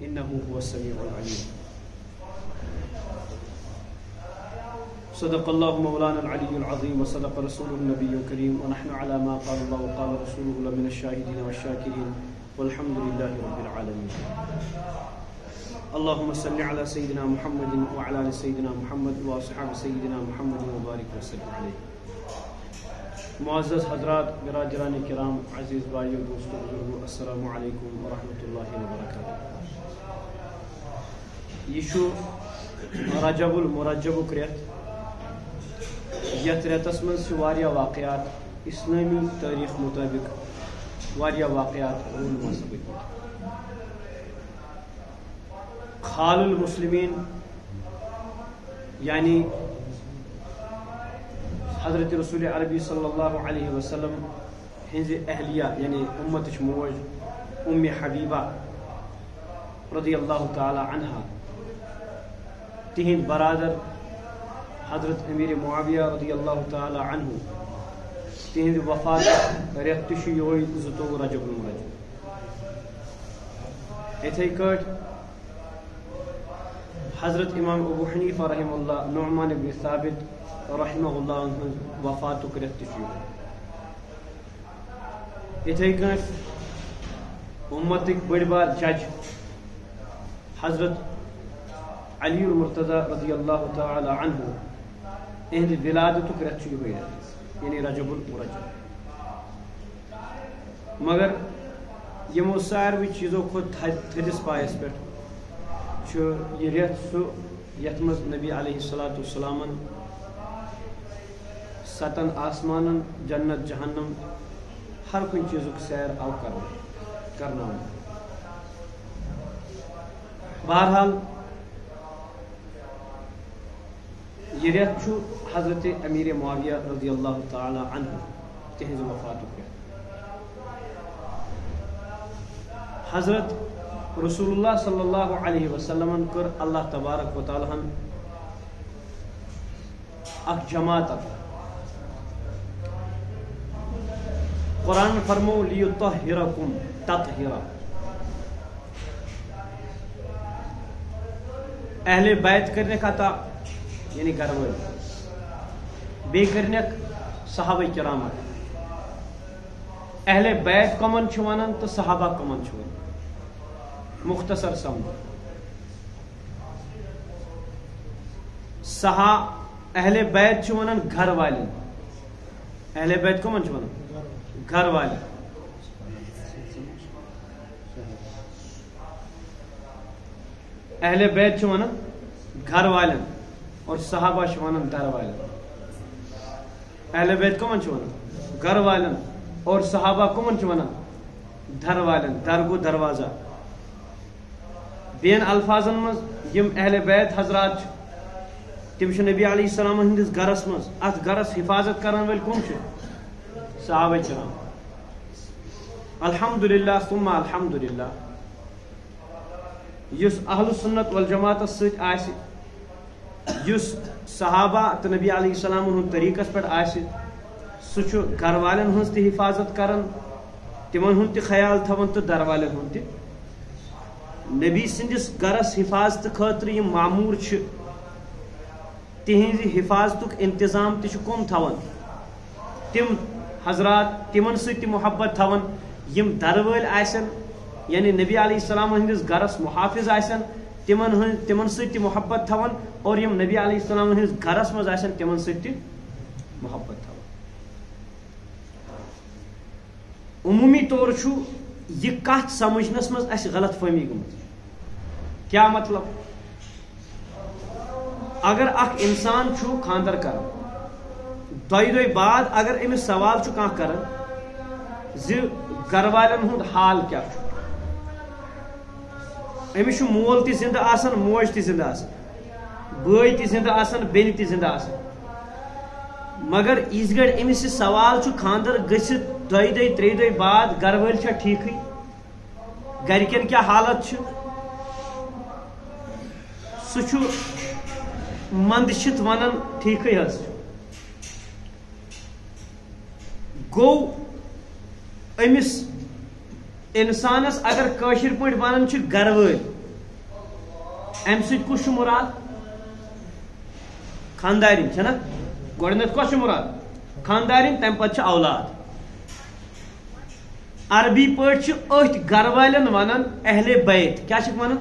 إنه هو السميع العليم. صدق الله مولانا العلي العظيم وصدق رسوله النبي الكريم ونحن على ما قال الله وقال رسوله لمن الشاهدين والشاكرين والحمد لله رب العالمين. اللهم صل على سيدنا محمد وعلى آل سيدنا محمد وأصحاب سيدنا محمد وبارك وسلم عليه. معزز حضرات، برادران کرام، عزیز بھائیو، دوستو، بزرگو، السلام علیکم ورحمۃ اللہ وبرکاتہ. یہ رجب المرجب ریت، یت ریتس من واقعات اسلامی تاریخ مطابق واقعات رونما سپد. خال المسلمین یعنی حضرت رسول عربی صلی اللہ علیہ وسلم ہنز اہلیہ یعنی امتش موج ام حبیبہ رضی اللہ تعالی عنہ تہند برادر حضرت امیر معاویہ رضی اللہ تعالی عنہ تہند وفات ریت یہ 2 رجب المرجب. اتھے کٹ حضرت امام ابو حنیفہ رحمہ اللہ، نعمان بن ثابت رحمہ اللہ عنہ وفات ریت اتھے کٹ امتک بڑ بار جج حضرت علی المرتضی رضی اللہ تعالی عنہ اہد ولادت ریت یعنی رجب المرجب. مگر یمو ساروی چیزوں کھت تھدس پایس پہ یہ ریت سہ یت مز نبی علیہ الصلوۃ والسلام 7 آسمان، جنت، جہنم، ہر کن چیزک سیر آو کرنا. بہرحال یہ ریت حضرت امیر معاویہ رضی اللہ تعالی عنہ تہذ وفات. حضرت رسول اللہ صلی اللہ علیہ وسلم کر اللہ تبارک و تعالی اخ جماعت قرآن فرمو لیطہرکم تطہیرا. اہل بیت کرنے کا تھا یعنی گھر وال بے کرنے صحابہ کرام. اہل بیت کمن ونان تو صحابہ کمن ونان مختصر سمجھ. اہل بیت ونان گھر والن، اہل بیت کمن ونان گھر والے. اہل بیت ونان گھر والن اور صحابہ ونان در والن. اہل بیت کمن ونان گھر والن اور صحابہ کمن ونان در والن. در گو دروازہ. بین الفاظن مز یم اہل بیت حضرات تم نبی علیہ السلام ہندس گرس مز ات گرس حفاظت کرن ول کم صحابہ کرام. الحمدللہ ثم الحمدللہ یس اہل سنت والجماعت ست آس، یس صحابہ تو نبی علیہ السلام ہند طریقس پہ آس، سہ گھر والن ہز تہ حفاظت کران، تمن ہند تہ خیال تھوان تو در والن ہند تہ. نبی سندس گرس حفاظت خاطر یم معمور تہذ حفاظت انتظام تہ کم تھوان تم حضرات تمن ست محبت تھوان یم در ول آسن یعنی نبی علیہ السلام ہندس گرس محافظ آسن تمن ست محبت تھوان اور یم نبی علیہ السلام ہندس گرس مز آسن تمن ست محبت تھوان. عمومی طور یہ کت سمجھنس مز اس غلط فہمی گمت. کیا مطلب؟ اگر اخ انسان خاندر کران دۄیہِ بعد اگر امس سوال کان کران گھر والن ہند حال کیا امس مول تہ زندہ آسان، موج تہ زندہ آسان، بٲے تہ زندہ آسان، بیٚنہِ تہ زندہ آسان، مگر یس گڑ امس یہ سوال خاندر گژھِتھ 2 دۄہ 3 دۄہ بعد گھر وٲلۍ چھا ٹھیکٕے، گرکین کیا حالت سہ مندشت ونان ٹھیکٕے حظ. گو امس انسانس اگر کاشر پٲٹھۍ ونان گھر وٲلۍ ام سۭتۍ کُس چھُ مراد؟ خاندارین چھنا گۄڈٕنیٚتھ کۄس چھُ مراد؟ خاندارین، تمہِ پتہٕ چھُ اولاد. عربی پٲٹھۍ چھِ أتھۍ گھر والٮ۪ن ونان اہل بیت. کیا چھِ ونان؟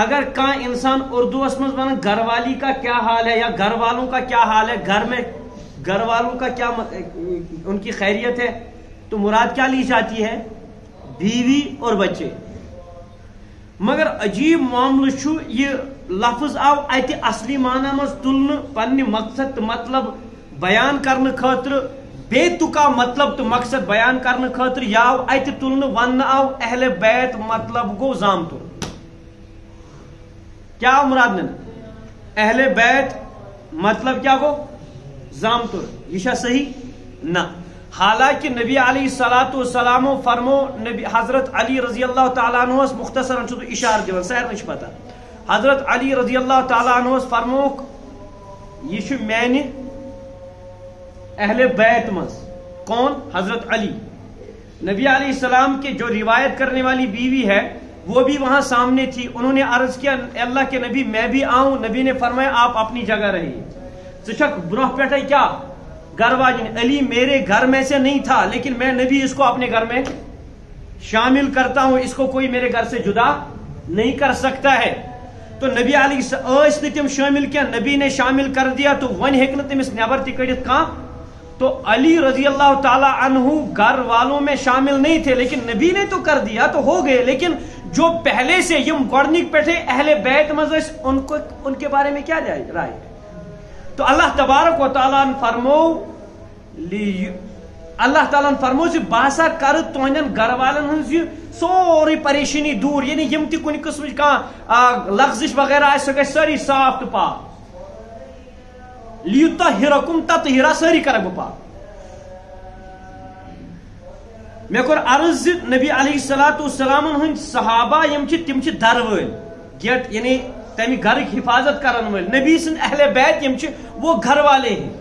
اگر کانٛہہ انسان اردوس منٛز ونان گھر والی کا کیا حال ہے یا گھر والوں کا کیا حال ہے، گھر میں گھر والوں کا کیا ان کی خیریت ہے، تو مراد کیا لی جاتی ہے؟ بیوی اور بچے. مگر عجیب معاملہ چھُ، یہ لفظ آو اتہ اصلی معنی مز تلنہٕ پننہِ مقصد تہٕ مطلب بیان کرنہٕ خٲطرٕ، بیتُک آو مطلب تہٕ مقصد بیان کرنہٕ خٲطرٕ، یہ آو اتہ تلنہٕ وننہٕ آو اہل بیت مطلب گو زامتُر. کیا آو مراد نن؟ اہل بیت مطلب کیا گو؟ زامتر. یہ چھا صحیح؟ نہ. حالانکہ نبی علیہ الصلوۃ والسلام فرمو، نبی حضرت علی رضی اللہ تعالیٰ عنہ مختصراً چھُ اشارہ دِوان، سارنٕے چھُ پتہ. حضرت علی رضی اللہ تعالیٰ عنہ فرموک یہ چھُ میانہِ اہل بیت مز. کون؟ حضرت علی. نبی علیہ السلام کے جو روایت کرنے والی بیوی ہے وہ بھی وہاں سامنے تھی. انہوں نے عرض کیا اللہ کے نبی میں بھی آؤں. نبی نے فرمایا آپ اپنی جگہ رہیے. ژٕ برہ پہ کیا گھر واجن؟ علی میرے گھر میں سے نہیں تھا لیکن میں نبی اس کو اپنے گھر میں شامل کرتا ہوں، اس کو کوئی میرے گھر سے جدا نہیں کر سکتا ہے. تو نبی علی ٲسۍ نہٕ تِم شامل کیا، نبی نے شامل کر دیا تو ون ہیٚکہِ نہٕ تٔمِس نیبر تہِ کٔڑِتھ کانٛہہ. تو علی رضی اللہ تعالیٰ عنہ گھر والوں میں شامل نہیں تھے لیکن نبی نے تو کر دیا تو ہو گئے. لیکن جو پہلے سے یم گۄڈنِک پٮ۪ٹھے اہل بیت مز ٲسۍ ان کے بارے میں کیا رائے؟ تو اللہ تبارک و تعالیٰ فرمو زِ بہٕ ہسا کرٕ تُہنٛدٮ۪ن گھر والٮ۪ن ہٕنٛز یہِ سورُے پریشانی دوٗر، یعنی یم تہِ کُنہِ قٕسمٕچ کانٛہہ لغزش وغیرہ آسہِ سۄ گژھِ سٲری صاف تہٕ پاک. لیُطہِرکُم تطہیرا، سٲری کرکھ بہٕ پاک. مےٚ کوٚر عرض زِ نبی علیہ الصلوۃ والسلام ہٕنٛدۍ صحابہ یم چھِ تِم چھِ در وٲلۍ، گیٹ یعنی تمہِ گھرٕکۍ حفاظت کرن وٲلۍ. نبی سٕنٛدۍ اہل بیت یم چھِ وہ گھر والے ہیں.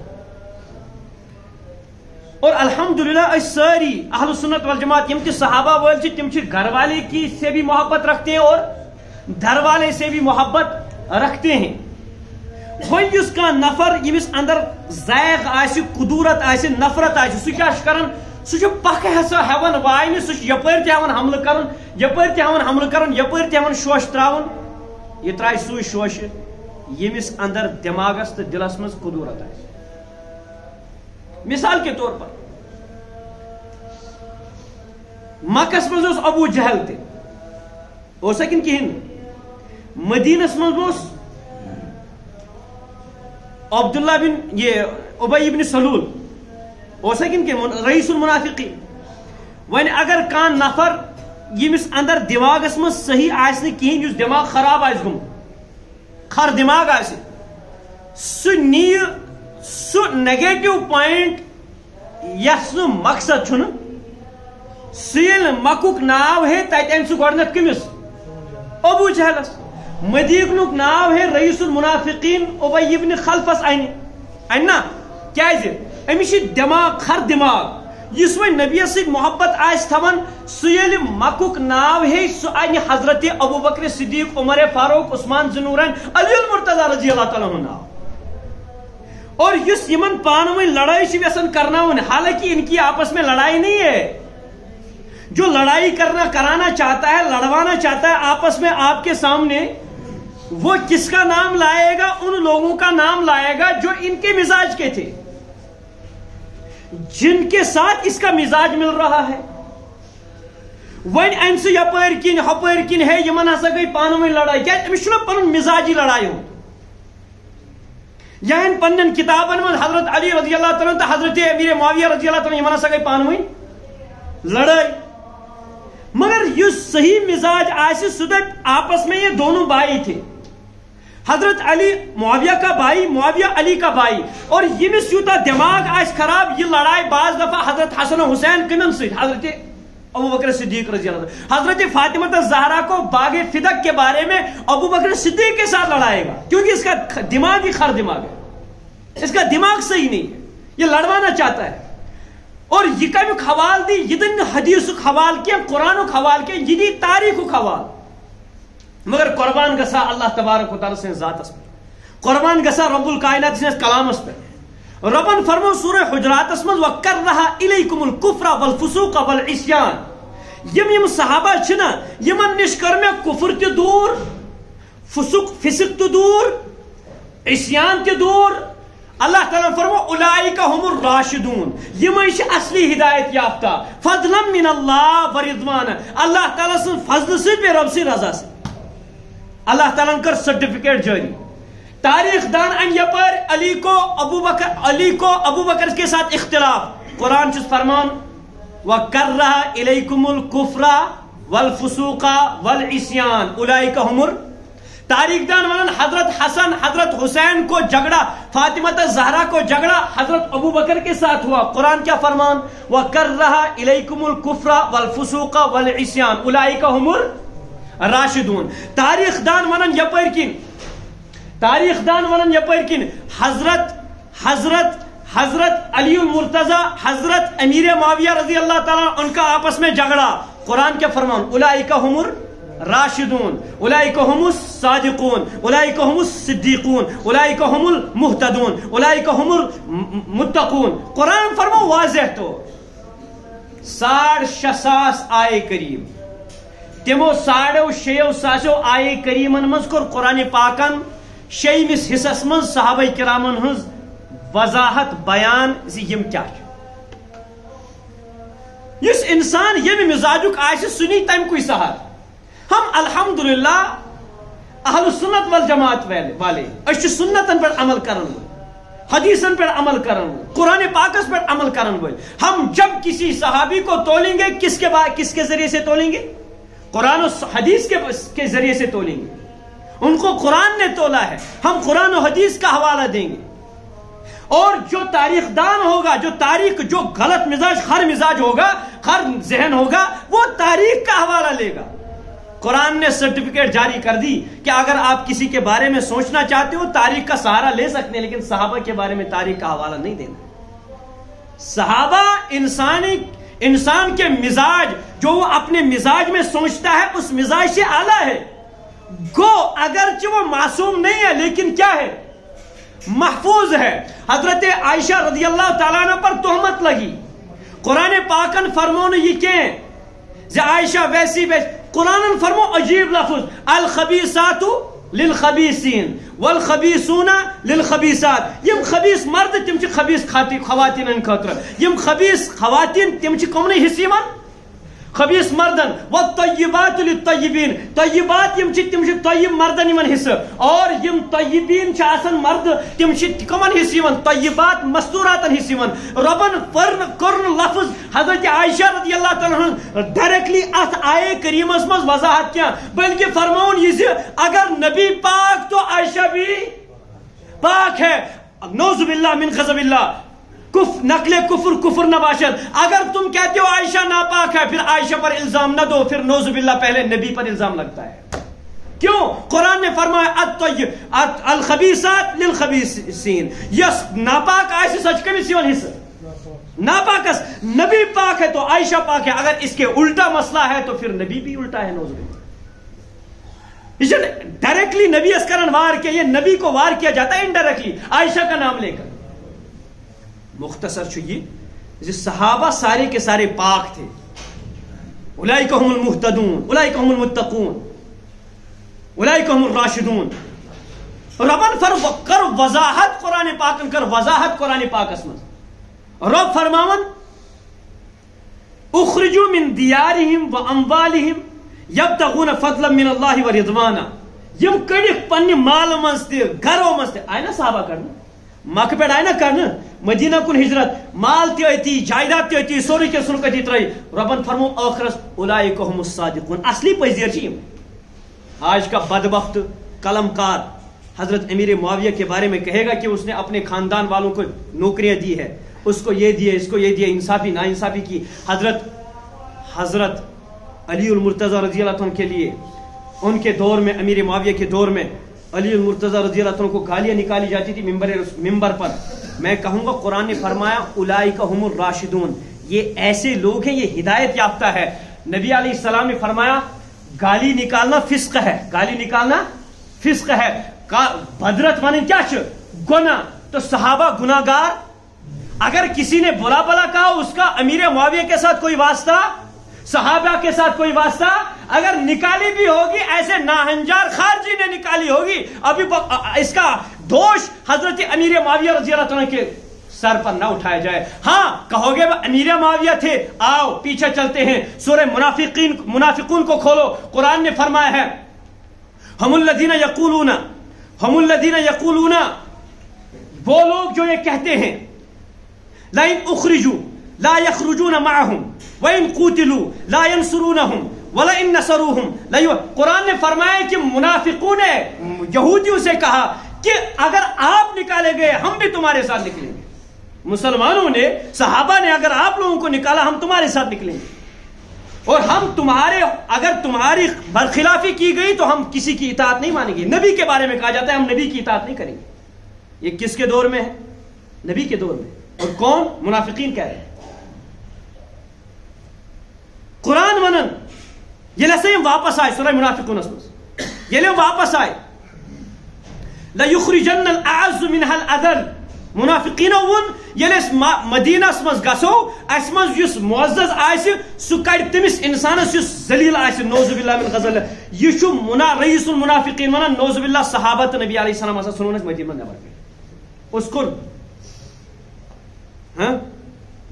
اور الحمدللہ اس ساری اہل سنت والجماعت یم تہِ صحابہ وٲلۍ چھِ تِم چھِ گھر والے کی سے بھی محبت رکھتے ہیں اور در والے سے بھی محبت رکھتے ہیں. وۄنۍ یُس کانٛہہ نفر ییٚمِس اندر ذائق آسہِ، قدوٗرت آسہِ، نفرت آسہِ، سُہ کیٛاہ چھُ کران؟ سُہ چھُ پکھ ہسا ہٮ۪وان واینہِ، سُہ چھُ یپٲرۍ تہِ ہٮ۪وان حملہٕ کرُن، یپٲرۍ تہِ ہٮ۪وان حملہٕ کرُن، یپٲرۍ تہِ ہٮ۪وان شوشہِ تراوُن. یہ ترایہِ سُے شوشہِ ییٚمِس اندر دٮ۪ماغس تہٕ دلس منٛز قدوٗرت آسہِ. مثال کے طور پر مکس منٛز اوس ابو جہل تہِ، اوسا کِنہٕ کِہیٖنۍ نہٕ؟ مدیٖنس منٛز اوس عبداللہ بن یہ ابی بن سلول، اوسا کِنہٕ کِہیٖنۍ؟ رئیس المنافقین. وۄنۍ اگر کانٛہہ نفر ییٚمِس اندر دٮ۪ماغس منٛز صحیح آسہِ نہٕ کِہیٖنۍ، یُس دٮ۪ماغ خراب آسہِ گوٚمُت، خر دٮ۪ماغ آسہِ، سُہ نِیہِ سُہ نیگیٹو پوینٹ یس نہٕ مقصد چھُنہٕ، سُہ ییٚلہِ مکُک ناو ہے تتہِ انہِ سُہ گۄڈنیتھ کٔمِس؟ ابو جہلس. مدیٖنُک ناو ہے رئیس المنافقین ابی بن خلفس انہِ نا. کیازِ؟ أمِس چھِ دٮ۪ماغ خر دٮ۪ماغ. یُس وۄنۍ نبیس سۭتۍ محبت آسہِ تھاوان سُہ ییٚلہِ مکُک ناو ہے سُہ انہِ حضرت ابو بکر صدیق، عمر فاروق، عثمان ذوالنورین، علی المرتضیٰ رضی اللہ تعالیٰ عنہ ناو. اور یُس یمن پانہٕ لڑائی چھِ یژھان کرناوٕنۍ، حالانکہ ان کی آپس میں لڑائی نہیں ہے. جو لڑائی کرانا چاہتا ہے، لڑوانا چاہتا ہے آپس میں آپ کے سامنے، وہ کس کا نام لائے گا؟ ان لوگوں کا نام لائے گا جو ان کے مزاج کے تھے، جن کے ساتھ اس کا مزاج مل رہا ہے. وۄنۍ انہِ سُہ یپٲرۍ کِنۍ ہپٲرۍ کِنۍ ہے یمن ہسا گٔے پانہٕ ؤنۍ لڑائی. کیازِ؟ أمِس چھُنہ پنُن مزاجی لڑائی ہُنٛد. یا پنن کتابن من حضرت علی رضی اللہ تعالیٰ تو حضرت امیر معاویہ رضی اللہ تعالیٰ یمن ہسا گئی پانہٕ ؤنۍ لڑائی. مگر یُس صحیح مزاج آسہِ سُہ دپ آپس میں یہ دونوں بھائی تھے، حضرت علی معاویہ کا بھائی، معاویہ علی کا بھائی. اور یمس یوتاہ دماغ آسہِ خراب، یہ لڑائی بعض دفعہ حضرت حسن و حسین کمن سۭتۍ؟ حضرت ابو بکر صدیق رضی اللہ عنہ. حضرت فاطمہ الزہرا کو باغ فدق کے بارے میں ابو بکر صدیق کے ساتھ لڑائے گا، کیونکہ اس کا دماغ ہی خر دماغ ہے، اس کا دماغ صحیح نہیں ہے، یہ لڑوانا چاہتا ہے. اور یہ کمیک حوال دی، یہ دن حدیث حوال کیا، قرآن حوال کیا، یہ دی تاریخ حوال. مگر قربان گسا اللہ تبارک و تعالی سن ذاتس پہ، قربان گسا رب الکائنات سن کلامس پہ. ربن فرمو سورہ حجراتس مز وَكَرَّهَ إِلَيْكُمُ الْكُفْرَ وَالْفُسُوقَ وَالْعِصْيَانَ. یم صحابہ چھنا یمن نش کر میں کفر تہ دور، فسق تہ دور، عصیان تہ دور. اللہ تعالیٰ فرمو اولئک هم الراشدون، یم اصلی ہدایت یافتہ. فضلا من اللہ ورضوان، اللہ تعالیٰ سن فضل سے بے رب سے رضا سے. اللہ تعالیٰ کر سرٹیفکیٹ جاری. تاریخ دان ان یپر علی کو ابو بکر کے ساتھ اختلاف. قرآن چھ فرمان وَكَرَّهَ إِلَيْكُمُ الْكُفْرَ وَالْفُسُوقَ وَالْعِصْيَانَ اولئک هم. تاریخ دان ونن حضرت حسن حضرت حسین کو جھگڑا، فاطمہ زہرا کو جھگڑا حضرت ابو بکر کے ساتھ ہوا. قرآن کیا فرمان وَكَرَّهَ إِلَيْكُمُ الْكُفْرَ وَالْفُسُوقَ وَالْعِصْيَانَ اولئک هم الراشدون. تاریخ دان ونن یپر کن حضرت علی المرتضی حضرت امیر معاویہ رضی اللہ تعالیٰ ان کا آپس میں جھگڑا. قرآن کیا فرمان اولئک هم الراشدون اولئک هم الصادقون اولئک هم الصدیقون اولئک هم المهتدون اولئک هم المتقون. قرآن فرمو واضح تو 6,500 آئے کریم، تمو 6,500 آئے کریمن مز کور قرآن پاکن 6 حصص من صحابہ کرامن ہز وضاحت بیان یم کیا. اس انسان یم مزاجک آئے سنی تم کوئی سہار. ہم الحمدللہ اہل سنت والجماعت والے اس سنتن پر عمل کرن، حدیثن پر عمل کرن، قرآن پاکس پر عمل کرن. ہم جب کسی صحابی کو تولیں گے کس کے ذریعے سے تولیں گے؟ قرآن و حدیث کے ذریعے سے تولیں گے. ان کو قرآن نے تولا ہے، ہم قرآن و حدیث کا حوالہ دیں گے. اور جو تاریخ دان ہوگا، جو غلط مزاج ہوگا، ہر ذہن ہوگا، وہ تاریخ کا حوالہ لے گا. قرآن نے سرٹیفکیٹ جاری کر دی کہ اگر آپ کسی کے بارے میں سوچنا چاہتے ہو تاریخ کا سہارا لے سکتے ہیں، لیکن صحابہ کے بارے میں تاریخ کا حوالہ نہیں دینا. صحابہ انسان کے مزاج، جو وہ اپنے مزاج میں سوچتا ہے اس مزاج سے اعلیٰ ہے. گو اگرچہ وہ معصوم نہیں ہے لیکن کیا ہے؟ محفوظ ہے. حضرت عائشہ رضی اللہ تعالیٰ عنہ پر تہمت لگی. قرآن پاکن فرمون یہ کہیں عائشہ ویسی قرآن فرمو عجیب لفظ الخبیثات للخبیثین والخبیثون للخبیثات. یم خبیث مرد تم چھ خبیث خواتین خاطر، یم خبیث خواتین تم چھ کمنے حصے من خبیث مردن. والطیبات للطیبین، طیبات یم چھ طیب مردن یمن حصہ، اور یم طیبین چھ آسن مرد تم چھ کمن حصے من طیبات مستوراتن حصے من. ربن کرن لفظ حضرت عائشہ رضی اللہ تعالیٰ عنہ ڈائریکٹلی ات آئے کریمس مز وضاحت کیا، بلکہ فرمون یہ اگر نبی پاک تو عائشہ بھی پاک ہے. نعوذ باللہ من غضب اللہ، نقل کفر نہ باشد. اگر تم کہتے ہو عائشہ ناپاک ہے پھر عائشہ پر الزام نہ دو، پھر نعوذ باللہ پہلے نبی پر الزام لگتا ہے. کیوں؟ قرآن نے فرمایا الخبیثات للخبیثین. یس ناپاک عائشہ سچ کمی سیون حصہ ناپاکس نبی پاک ہے تو عائشہ پاک ہے. اگر اس کے الٹا مسئلہ ہے تو پھر نبی بھی الٹا ہے. نعوذ باللہ ڈائریکٹلی نبی اسکرن وار کیا، یہ نبی کو وار کیا جاتا ہے انڈائریکٹلی عائشہ کا نام لے کر. مختصر چھوئیے صحابہ سارے کے سارے پاک تھے. اولئک هم المهتدون اولئک هم المتقون اولئک هم الراشدون. ربن کر وضاحت قرآن پاکن کر وضاحت قرآن پاک اسمت. رب فرماون اخرجوا من دیارهم واموالهم یبتغون فضلا من اللہ ورضوانا. یم کڑک پنہ مال مز تہ گھروں مز تہ آئے نا صحابہ کرنا، مکہ پہ آئے نا کرنا، مدینہ کن ہجرت، مال تہ اتی جائیداد تہ اتی سورے کے سن کتی ترائی. ربن فرمو آخرس اولئک هم الصادقون. اصلی پذیر چھ. آج کا بدبخت قلم کار حضرت امیر معاویہ کے بارے میں کہے گا کہ اس نے اپنے خاندان والوں کو نوکریاں دی ہے، اس کو یہ دیے، اس کو یہ دیے، انصافی نا انصافی کی. حضرت علی المرتضی رضی اللہ عنہ کے لیے ان کے دور میں، امیر معاویہ کے دور میں علی المرتضی رضی اللہ عنہ کو گالیاں نکالی جاتی تھی ممبر پر. میں کہوں گا قرآن نے فرمایا اولئک هم الراشدون، یہ ایسے لوگ ہیں، یہ ہدایت یافتہ ہے. نبی علیہ السلام نے فرمایا گالی نکالنا فسق ہے، گالی نکالنا فسق ہے. بدرت ون کیا گناہ. تو صحابہ گناہ گار. اگر کسی نے بلا بلا کہا اس کا امیر معاویہ کے ساتھ کوئی واسطہ، صحابہ کے ساتھ کوئی واسطہ. اگر نکالی بھی ہوگی ایسے ناہنجار خارجی نے نکالی ہوگی، ابھی اس کا دوش حضرت امیر معاویہ رضی اللہ عنہ کے سر پر نہ اٹھایا جائے. ہاں کہو گے وہ امیر معاویہ تھے، آؤ پیچھے چلتے ہیں. سورہ منافقون کو کھولو. قرآن نے فرمایا ہے ہم الذین یقولون، وہ لوگ جو یہ کہتے ہیں لئن اخرجوا لا یخرجون معهم وإن قوتلوا لا ينصرونهم ولئن نصروهم. قرآن نے فرمایا کہ منافقوں نے یہودیوں سے کہا کہ اگر آپ نکالے گئے ہم بھی تمہارے ساتھ نکلیں گے. مسلمانوں نے، صحابہ نے اگر آپ لوگوں کو نکالا ہم تمہارے ساتھ نکلیں گے، اور ہم اگر تمہاری برخلافی کی گئی تو ہم کسی کی اطاعت نہیں مانیں گے. نبی کے بارے میں کہا جاتا ہے ہم نبی کی اطاعت نہیں کریں گے. یہ کس کے دور میں ہے؟ نبی کے دور میں. اور کون؟ منافقین کہہ رہے ہیں. قرآن ونن یہ لسے واپس آئے سورہ منافقون یہ لے واپس آئے لَيُخْرِجَنَّ الْأَعَزُّ مِنْهَا الْأَذَلُ. منافقینو ون یل مدینہ مز گسو اس مز یس معزز آئے سہ کڑ تمس انسانس یس ذلیل آئے نوز باللہ من غزل. یہ رئیس المنافقین ونان نوز باللہ صحابہ تو نبی علیہ السلام ہسا ژھنون مدینہ نبر پہ اس کن. ہاں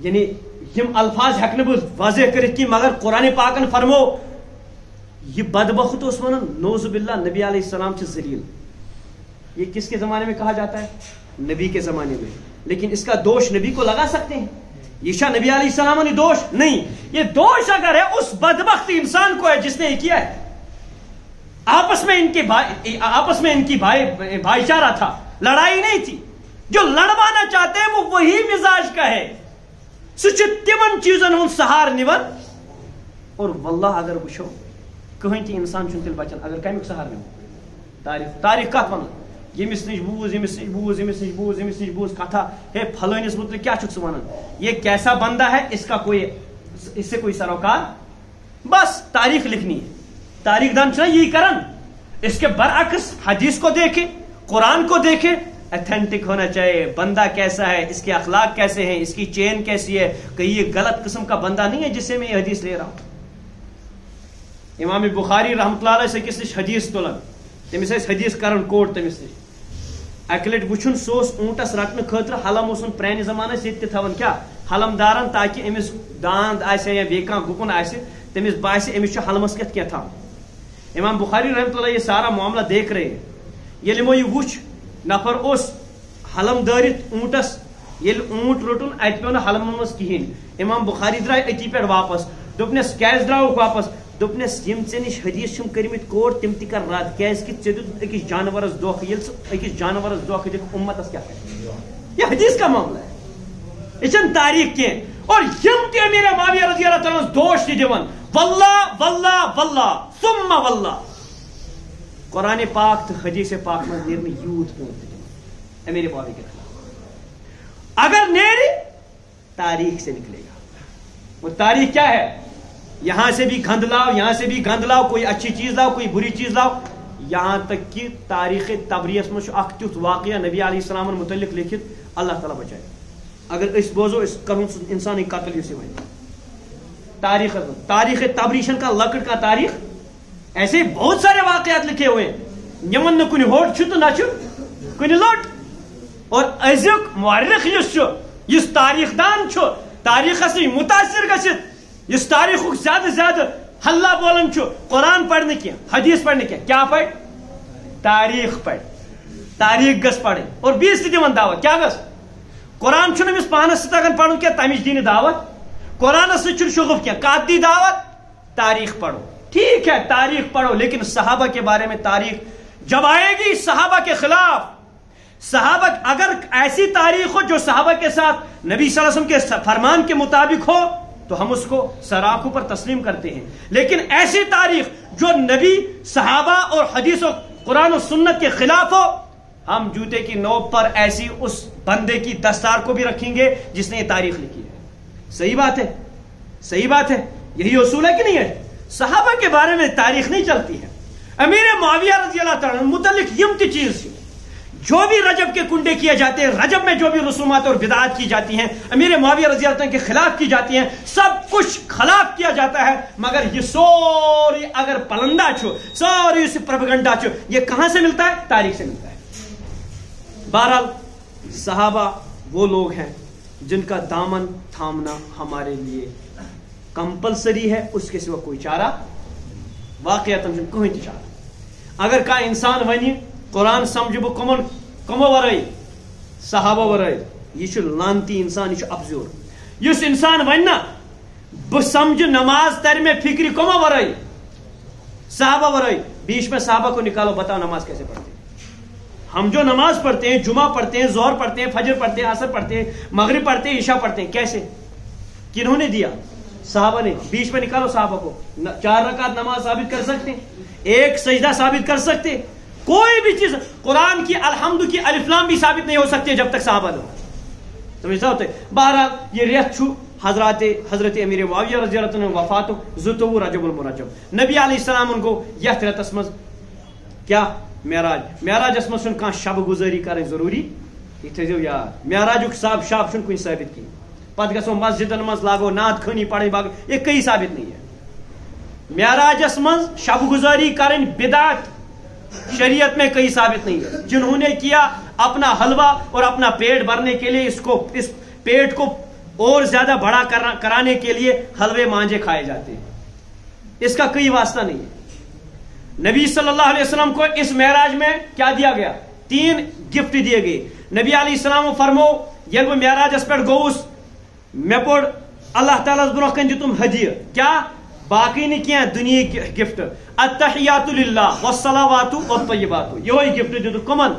یعنی یم الفاظ ہیک نہ بہ واضح کرت کی، مگر قرآن پاکن فرمو یہ بدبخت اس ونان نوز باللہ نبی علیہ السلام چھ ذلیل. یہ کس کے زمانے میں کہا جاتا ہے؟ نبی کے زمانے میں. لیکن اس کا دوش نبی کو لگا سکتے ہیں؟ یہ شاہ نبی علیہ السلام نے دوش نہیں. یہ دوش اگر ہے اس بدبخت انسان کو ہے جس نے یہ کیا ہے. آپس میں ان کی بھائی چارہ تھا، لڑائی نہیں تھی. جو لڑوانا چاہتے ہیں وہ وہی مزاج کا ہے. سچ تمن چیزن ہن سہار نیون. اور واللہ اگر وچھو کہیں تہ انسان چھن تیل بچن اگر کمیک سہار نیون. تاریخ کت ون یمس نش بوز یمس نش بوز یمس نش بوز یمس نش بوز کتھا ہے پھلٲنس متعلق کیا چھُکھ ژٕ ونان. یہ کیسا بندہ ہے، اس سے کوئی سروکار. بس تاریخ لکھنی ہے. تاریخ دان چھنا یہی کرن. اس کے برعکس حدیث کو دیکھے، قرآن کو دیکھے. اتھینٹک ہونا چاہیے. بندہ کیسا ہے، اس کے اخلاق کیسے ہیں، اس کی چین کیسی ہے. کہیں یہ غلط قسم کا بندہ نہیں ہے جس سے میں یہ حدیث لے رہا ہوں. امام بخاری رحمۃ اللہ علیہ سے کس نش حدیث تلن، تمس حدیث کرن کوٹ تمس نش. اکہ لٹ وچھن سہ اونٹس رٹنے خاطر حلم اوسن پرانہ زمانس یہ تھوان کیا حلم دارن، تاکہ امس داند آسہ یا بیٚیہِ کانٛہہ گُپن آسہ تمس باسہ امس حلمس کت کیا تھا. امام بخاری رحمۃ اللہ یہ سارا معاملہ دیکھ رہے ہیں. ییٚلہِ یمو یہ وچھ نفر اس حلم دارت اونٹس، ییٚلہِ اونٹ روٹن ات پیو نہٕ حلمن منٛز کہین. امام بخاری درائے اتی پہ واپس. دوٚپنس کیازِ درٛاوُکھ واپس؟ دوٚپنس یم ژےٚ نش حدیث چھم کٔرمٕتۍ کوٹ تم تہِ کر رد، کیازِ کہ ژےٚ دیُت أکِس جانورس دھوکہ. ییٚلہِ ژٕ أکِس جانورس دھوکہ دِکھ امتس کیا کرِ؟ یہ حدیث کا معاملہ ہے، یہ چھنہٕ تاریخ کینٛہہ. اور یم تہِ امیر معاویہ رضی اللہ تعالیٰ دوش تہِ دِوان واللہ واللہ واللہ ثم واللہ. قرآن پاک تو حدیث پاک میں نیرنے یوت پہ امیر معاویہ کے خلاف. اگر نیری تاریخ سے نکلے گا. وہ تاریخ کیا ہے؟ یہاں سے بھی گند لاؤ، یہاں سے بھی گند لاؤ، کوئی اچھی چیز لاؤ، کوئی بری چیز لاؤ. یہاں تک کہ تاریخ تبریس میں اخ تیُتھ واقعہ نبی علیہ السلام متعلق لکھت اللہ تعالیٰ بچائے. اگر اس بوزو اس کرون انسانی قتل یس تاریخ تبریشن کا لکڑ کا تاریخ ایسے بہت سارے واقعات لکھے ہوئے ہیں یمن نہ کن ہوٹ چھ تو نہ چھ کن لوٹ. اور ازیک مورخ یس تاریخ دان چھ تاریخس متاثر گژھتھ اس تاریخ زیادہ زیادہ حلہ بولن چھو قرآن پڑھنے کی حدیث پڑھنے کیا پڑھ؟ تاریخ پڑھ. تاریخ گس پڑھ اور بیس تھی دن دعوت کیا گس. قرآن چھو نمس پانس سے تگن پڑھن کیا تمش دین دعوت. قرآن سے چھو شغف کیا کات دی دعوت. تاریخ پڑھو ٹھیک ہے، تاریخ پڑھو، لیکن صحابہ کے بارے میں تاریخ جب آئے گی صحابہ کے خلاف، صحابہ اگر ایسی تاریخ ہو جو صحابہ کے ساتھ نبی صلی اللہ علیہ وسلم کے فرمان کے مطابق ہو تو ہم اس کو سراخوں پر تسلیم کرتے ہیں. لیکن ایسی تاریخ جو نبی، صحابہ اور حدیث و قرآن و سنت کے خلاف ہو، ہم جوتے کی نوک پر ایسی اس بندے کی دستار کو بھی رکھیں گے جس نے یہ تاریخ لکھی ہے. صحیح بات ہے، صحیح بات ہے. یہی اصول ہے کہ نہیں ہے؟ صحابہ کے بارے میں تاریخ نہیں چلتی ہے. امیر معاویہ رضی اللہ تعالیٰ عنہ متعلق یم تی چیز جو بھی رجب کے کنڈے کیے جاتے ہیں, رجب میں جو بھی رسومات اور بدعات کی جاتی ہیں امیر معاویہ رضی اللہ عنہ کے خلاف کی جاتی ہیں, سب کچھ خلاف کیا جاتا ہے. مگر یہ سوری اگر پلندہ چھو, سوری اسے پروپیگنڈا چھو, یہ کہاں سے ملتا ہے؟ تاریخ سے ملتا ہے. بہرحال صحابہ وہ لوگ ہیں جن کا دامن تھامنا ہمارے لیے کمپلسری ہے, اس کے سوا کوئی چارہ واقعاتاً کوئی چارہ. اگر کا انسان ونی قرآن سمجھ بہ کمو ورائے صحابہ ورائے, یہ لانتی انسان, یہ ابزور. اس انسان ون نا بہ سمجھ نماز تر میں فکری کمو ورائے صحابہ ورائے, بیچ میں صحابہ کو نکالو, بتاؤ نماز کیسے پڑھتے ہیں. ہم جو نماز پڑھتے ہیں, جمعہ پڑھتے ہیں, ظہر پڑھتے ہیں, فجر پڑھتے ہیں, عصر پڑھتے ہیں, مغرب پڑھتے ہیں, عشاء پڑھتے ہیں, کیسے, کنہوں نے دیا؟ صحابہ نے. بیچ میں نکالو صحابہ کو. 4 رکعت نماز ثابت کر سکتے ہیں, 1 سجدہ ثابت کر سکتے ہیں, کوئی بھی چیز قرآن کی الحمد کی الف لام بھی ثابت نہیں ہو سکتی جب تک صحابہ نہ ہو. سمجھتا ہوتے. بہرحال یہ ریت چھو حضرت امیر معاویہ رضی اللہ عنہ وفات زُتو رجب المرجب. نبی علیہ السلام ان کو یتھ ریتس مز کیا معراج اس مز کھانا شب گزاری کریں ضروری, یہ تھو یاد. معراجک شب کن ثابت کی, پتہ گھو مسجدن مز لاگو نعت خانی پڑھیں باقی, یہ کئی ثابت نہیں ہے. معراجس مز شب گزاری کریں بدعت شریعت میں کئی ثابت نہیں ہے. جنہوں نے کیا اپنا حلوہ اور اپنا پیٹ بھرنے کے لیے, اس پیٹ کو اور زیادہ بڑا کرانے کے لیے حلوے مانجے کھائے جاتے ہیں, اس کا کوئی واسطہ نہیں ہے. نبی صلی اللہ علیہ وسلم کو اس معراج میں کیا دیا گیا؟ 3 گفٹ دیے گئے. نبی علیہ السلام فرمو یل بہ معراجس پہ گوس مے پور اللہ تعالیٰ برو کن دتم ہدیہ, کیا باقی نہیں کیا دنیا گفٹ, التحیات للہ والصلاوات والطیبات, یہ گفٹ دیت کمن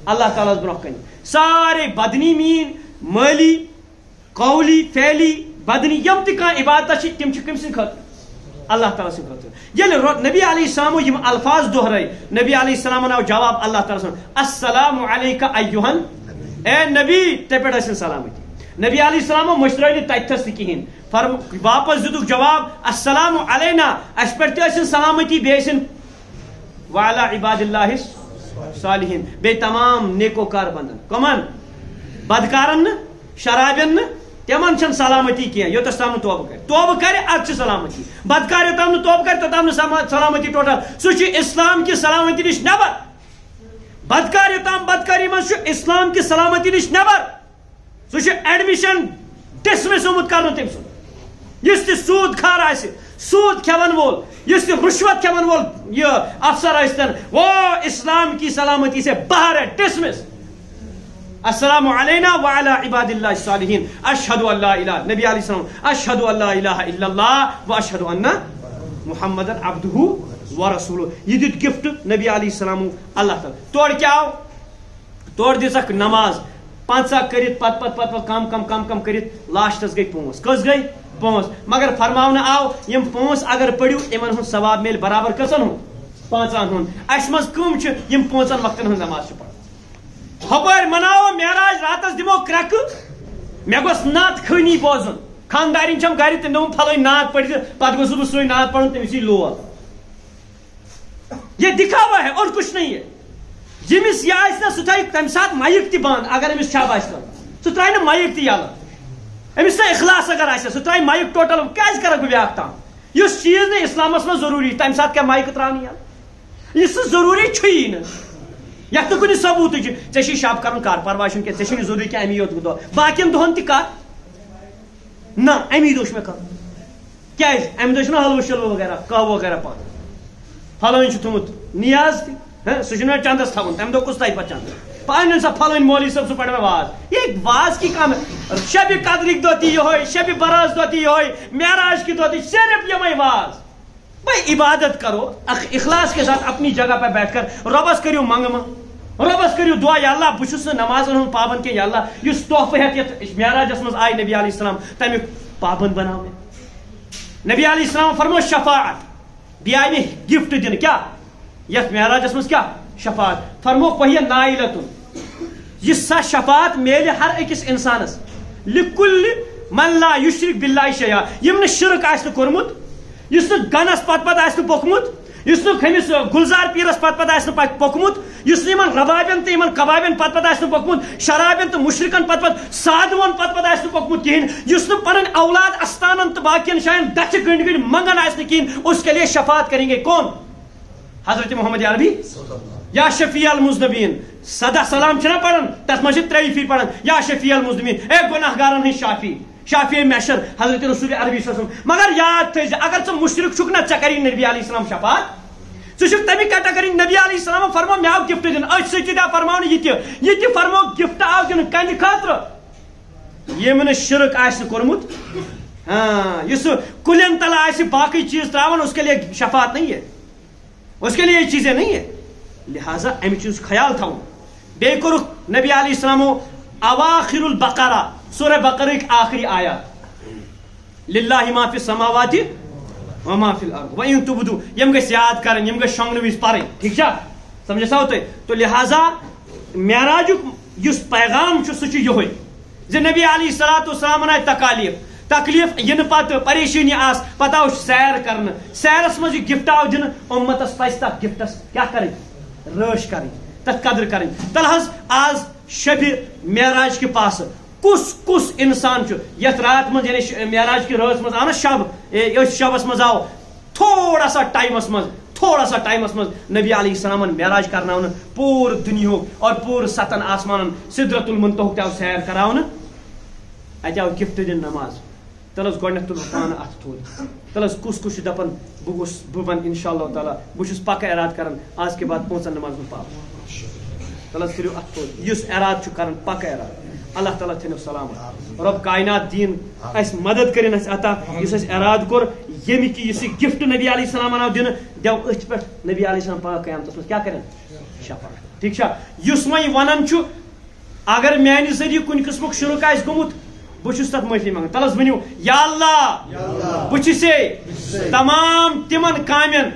اللہ تعالیٰ برو کن. سارے بدنی مین مالی قولی فعلی بدنی یم تہ کھانا عبادت تم کم سن خاطر اللہ تعالیٰ سن خاطر. یل نبی علیہ السلام یم الفاظ دہرائے, نبی علیہ السلام آو جواب اللہ تعالیٰ سن السلام علیکہ ایہن, اے نبی تے پہ ٲسِن سلامتی. نبی علیہ السلام مشرٲے نہٕ تتھس تہ کہین, واپس دتک جواب السلام علینا, اس پہ تہ ٲسِن سلامتی, بیٚیہِ ٲسِن وعلی عباد اللہ صالحین, بیٚیہِ تمام نیکوکار بندن. کمن؟ بدکارن نہ, شرابین نہ, تمن چھن سلامتی کی, یوتس تام توبہ کر اد سلامتی. بدکار یوتام توبہ کر توتام سلامتی ٹوٹل, سہ اسلام کی سلامتی نش نبر. بدکار یوتام بدکاری مز اسلام کی سلامتی نش نبر, سہ ایڈمشن ڈسمس آمت کرن تم سن. اس تہ سود کھار آسہ, سود کھیون وول, اس تہ رشوت کھیون وول یہ افسر آستن, وہ اسلام کی سلامتی سے باہر ہے, ڈسمس. السلام علینا وعلی عباد اللہ الصالحین, اشہد ان لا الہ, نبی علیہ السلام اشہد ان لا الہ الا اللہ و اشہد ان محمد عبدہ ورسولہ. یہ دیت گفٹ نبی علیہ السلام اللہ تعالیٰ. توڑ کیا آو, توڑ دسک نماز 50 کرت پت کم کرت لاسٹس گئی 5. کس گئی 5, مگر فرماؤن آو یم 5 اگر پڑھو امن ہن ثواب میل برابر کسن ہن 5 ہن. اس مز کم چھ یم 5 وقتن ہن نماز پڑھ. ہپر مناو معراج راتس دمو کرک, مے گوس نعت خانی بوزن, خاندارین چھم گھر تم دم پھلن نعت پڑھ پتہ گوس بہ سوئی نعت پڑھن تمسی لول. یہ دکھاوا ہے اور کچھ نہیں ہے. جمس یہ آس نا سہ تھا تمہ سات مائک تہ بند, اگر امس شب آس سہ ترائے نا مائک تہ یلہ, امس نا اخلاص اگر آس سہ ترائے مائک ٹوٹل. کیاز کرک بہ بیاکھ تام اس چیز نا اسلامس من ضروری, تمہ سات کیا مائک تراونی یلہ, یہ ضروری چھوئی نا. یت تو کن ثبوت ے شب کر کار پرواہ کی ے ضروری کہ امی یوت دہ باقین دہن تہ کر نا امی دہ مے کر کیاز امہ دہ حلوہ شلوہ وغیرہ کہوہ وغیرہ پان پھلٲنۍ تھومت نیاز تہ سہ چندس تھاون تمہ دہ کس تھی پتہ چند پان سا پھلٲنۍ مولوی صاحب سہ پڑھ مے واز. یہ واز کی کام ہے, شب قدرک دہ تہ یہ, شب براز دہ تہ یہ, معراج کی دہ تہ صرف یہ واز. بھائی عبادت کرو اخلاص کے ساتھ اپنی جگہ پہ بیٹھ کر ربس کریو منگما, ربس کریو دعا, یا اللہ بہ چھس نمازن ہند پابند کی, یا اللہ اس تحفہ ہیت یت معراجس مز آئی نبی علیہ السلام تمیک پابند بناو مے. نبی علیہ السلام فرمو شفاعت, بیٚیہِ آیہِ مےٚ گفٹ دن, کیا یتھ معراجس مز کیا شفاعت, فرمو فہیہ نائلتن, یہ سا شفاعت میلہِ ہر أکِس انسانس لکل من لا یشرک باللہ شیئا, یم نہ شرک آسہِ نہٕ کوٚرمُت, یس نہ گنس پت پت آسہ پوکمت یس نہ کھمس گلزار پیرس پت پت آسہ پوکمت یس نہ ربابین تو کبابین پت پت آسہ پوکمت شرابین تو مشرکن پت پت سادون پت پت آسہ پوکمت کہین یس نہ پنن اولاد استانن تو باقین شاین دچ گنڈ گنڈ منگن آسہ کہین اس کے لیے شفاعت کریں گے کون؟ حضرت محمد عربی یا شفیع المذنبین صدا سلام چھنا پڑھن تس مجھ 3 پھر پڑھن یا شفیع المذنبین اے گناہ گارن ہند شافی شافی محشر حضرت رسول عربی صلی اللہ علیہ وسلم مگر یاد تھے اگر ژٕ مشرک چھُکھ نا ژےٚ کری نبی علیہ السلام شفاعت ژٕ چھُکھ تمی کیٹگری نبی علیہ السلام فرمو مےٚ آو گفٹ دن أتھۍ سۭتۍ تہِ فرماو یہ تہِ فرمو گفٹ آو دن کَنہِ خٲطرٕ ییٚمۍ نہٕ شرک آسہِ کوٚرمُت ہاں یُس کُلٮ۪ن تل آسہِ باقٕے چیٖز تراوان اس کے لیے شفاعت نہیں ہے اس کے لیے یہ چیزیں نہیں ہے لہذا ام چیز خیال تھاؤ بے کورک نبی علیہ السلام اواخر البقرہ سورہ بقرہ کی آخری آیات للہ ما فی السماوات وما فی الارض وان تبدوا یم گژھِ یاد کرن یم گژھِ شونگنہٕ وِزِ پرٕنۍ ٹھیک چھا سمجھا سا تُہۍ تو لہذا معراجُک یُس پیغام چھُ سُہ چھُ یِہوے زِ نبی علیہ الصلوۃ والسلام آیہِ تکلیف ین پتہ پریشانی آس پتہ آو سیر کرنے سیرس مز گفٹ آو دن امتس پز تک گفٹس کیا کریں رٲچھ کریں تک قدر کریں تل حظ آز شب معراج کے پاس کس کس انسان یت رات مز یعنی معراج کی رات مز آو نا شب شبس مز آو تھوڑا سا ٹائمس مز نبی علیہ السلام معراج کرناون پور دنیا اور پور 7 آسمان سدرۃ المنتہا آو سیر کراون اتہ آو گفٹ دن نماز تلس گۄڈنیٚتھ تُل پان اتھ تھوٚد تلس کُس دپان بہٕ ون انشاء اللہ تعالیٰ بہٕ چھُس پکہ اراد کران آز کے بعد 5 نماز میں پابند تلس کٔرِو اتھ تھوٚد یُس اراد چھُ کران پکہ اراد اللہ تعالیٰ تھٲینو سلامت رب کائنات دین اس مدد کرن اس عطا یُس اس اراد کوٚر ییٚمہِ کہِ یُس یہ گفٹ نبی علیہ السلام آو دِنہٕ دیو أتھۍ پٮ۪ٹھ نبی علیہ السلام پاک قیامتس منٛز کیاہ کرن شفاعت ٹھیک چھا یُس وۄنۍ ونان چھُ اگر میانہِ ذریعہ کُنہِ قٕسمُک شرک آسہِ گوٚمُت بہٕ چھُس تتھ معافی منگان تلس ؤنِو یا اللہ بہٕ چھُسے تمام تمن کامین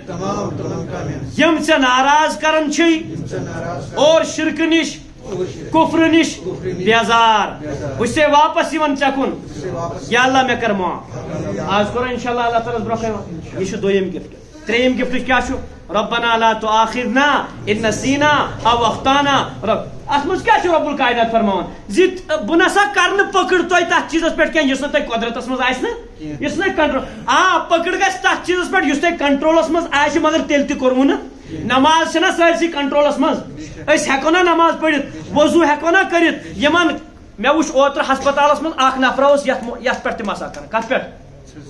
یم ژےٚ ناراض کران چھِی اور شرکہٕ نش کفر نش بیزار بہٕ چھُسے واپس یِوان ژےٚ کُن یا اللہ مےٚ کر معاف آز کوٚر انشاء اللہ اللہ تعالیٰ برونٛہہ کَنہِ یہِ چھُ دوٚیِم گفٹ ترٛیٚیِم گفٹ کیاہ چھُ ربنا لا تؤاخذنا ان نسینا او اخطانا رب ات مز کیا رب الکائنات فرمان زِ بہٕ نسا کرنہٕ پکڑ تۄہہِ تتھ چیزس پٮ۪ٹھ کینٛہہ یُس نہٕ تۄہہِ قۄدرتس منٛز آسہِ نہٕ یُس نہٕ کنٹرول پکڑ گژھِ تتھ چیزس پٮ۪ٹھ یُس تۄہہِ کنٹرولس منٛز آسہِ مگر تیٚلہِ تہِ کوٚروٕ نہٕ نماز چھےٚ نا سٲرسٕے کنٹرولس منٛز أسۍ ہٮ۪کو نا نماز پٔرِتھ وضوٗ ہٮ۪کو نا کٔرِتھ یِمن مےٚ وٕچھ اوترٕ ہسپتالس منٛز اکھ نفر اوس یتھ پٮ۪ٹھ تہِ مسا کران کتھ پٮ۪ٹھ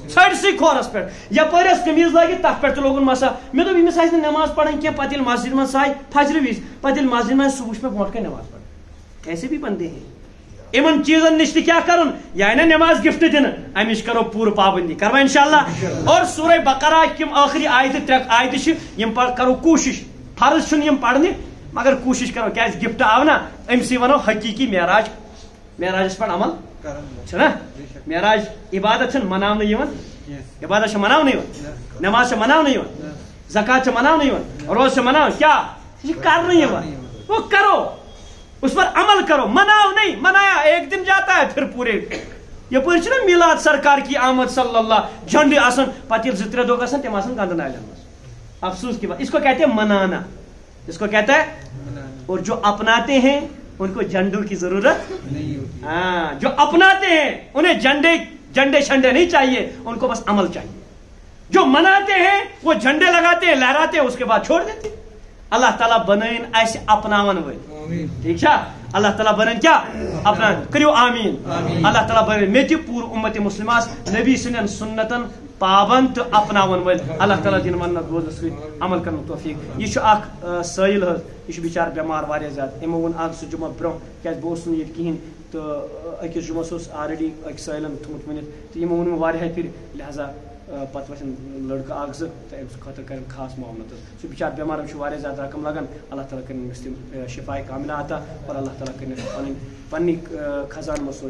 ژھٹسٕے کھورس پٮ۪ٹھ یپٲرۍ ٲس قمیٖض لٲگِتھ تتھ پٮ۪ٹھ تہِ لوگُن مسا مےٚ دوٚپ أمِس آسہِ نہٕ نماز پران کینٛہہ پتہٕ ییٚلہِ مسجد منٛز ساے فجرٕ وِزِ پتہٕ ییٚلہِ مسجد منٛز سُہ وٕچھ مےٚ برونٛٹھ کَنہِ نماز پران ایسے بھی بندے ہیں امن چیزن نش تہِ کیا کرُن یا نا نماز گفٹ دِنہٕ امِچ کرو پوٗرٕ پابندی کروا انشاءاللہ اور سورہ بقرہ یِم ٲخری آیتہٕ 3 آیتہٕ چھِ یِم کرو کوٗشش فرض چھُنہٕ یِم پرنہِ مگر کوٗشش کرو کیازِ گفٹ آو نا أمسٕے ونو حقیٖقی معراجس پٮ۪ٹھ عمل چھُنا معراج عبادت چھنہٕ مناونہٕ یِوان عبادت چھِ مناونہٕ یِوان نماز چھِ مناونہٕ یِوان زکات چھِ مناونہٕ یِوان روزٕ چھِ مناوان کیا یہِ چھِ کرنہٕ یِوان وہ کرو اس پر عمل کرو مناؤ نہیں منایا ایک دن جاتا ہے پھر پورے یپٲرۍ چھُنہ میلاد سرکار کی آمد صلی اللہ جھنڈے آسان پتہٕ ییٚلہِ 2-3 دۄہ گژھان تِم آسان گنٛدٕ نالٮ۪ن منٛز افسوس کی بات اس کو کہتے ہیں منانا اس کو کہتا ہے اور جو اپناتے ہیں ان کو جھنڈوں کی ضرورت ہاں جو اپناتے ہیں انہیں جھنڈے شنڈے نہیں چاہیے ان کو بس عمل چاہیے جو مناتے ہیں وہ جھنڈے لگاتے ہیں لہراتے ہیں اس کے بعد چھوڑ دیتے اللہ تعالیٰ بنائن ایسے اپناون ول ٹھیک ہے اللہ تعالیٰ بنائن کیا اپنا کریو آمین اللہ تعالیٰ بنائن میں تہِ پور امت مسلمہ نبی سن سنتن پابند تو اپناون ول اللہ تعالیٰ دین من روزس سۭتۍ عمل کرن توفیق یہ اخ سٲیل حظ یہ بچار بیمار واریاہ زیادٕ یِمو ووٚن اکھ 2 جمعہ برونٛہہ کیازِ بہٕ اوسُس نہٕ ییٚتہِ کِہیٖنۍ تہٕ أکِس جمعس اوس آلریڈی أکۍ سٲیلن تھوٚمُت ؤنِتھ تہٕ یِمو ووٚن مےٚ واریاہ پھِرِ لہذا پتہٕ وَسن لڑکہٕ اکھ 2 تہٕ أمِس خٲطرٕ کرن خاص معاونت حظ سُہ بِچار بیمار چھُ واریاہ زیادٕ رقم لگان اللہ تعالیٰ کرن أمِس تِم شفاء کاملہ عطا اور اللہ تعالیٰ کرن پنٕنۍ خزان منٛز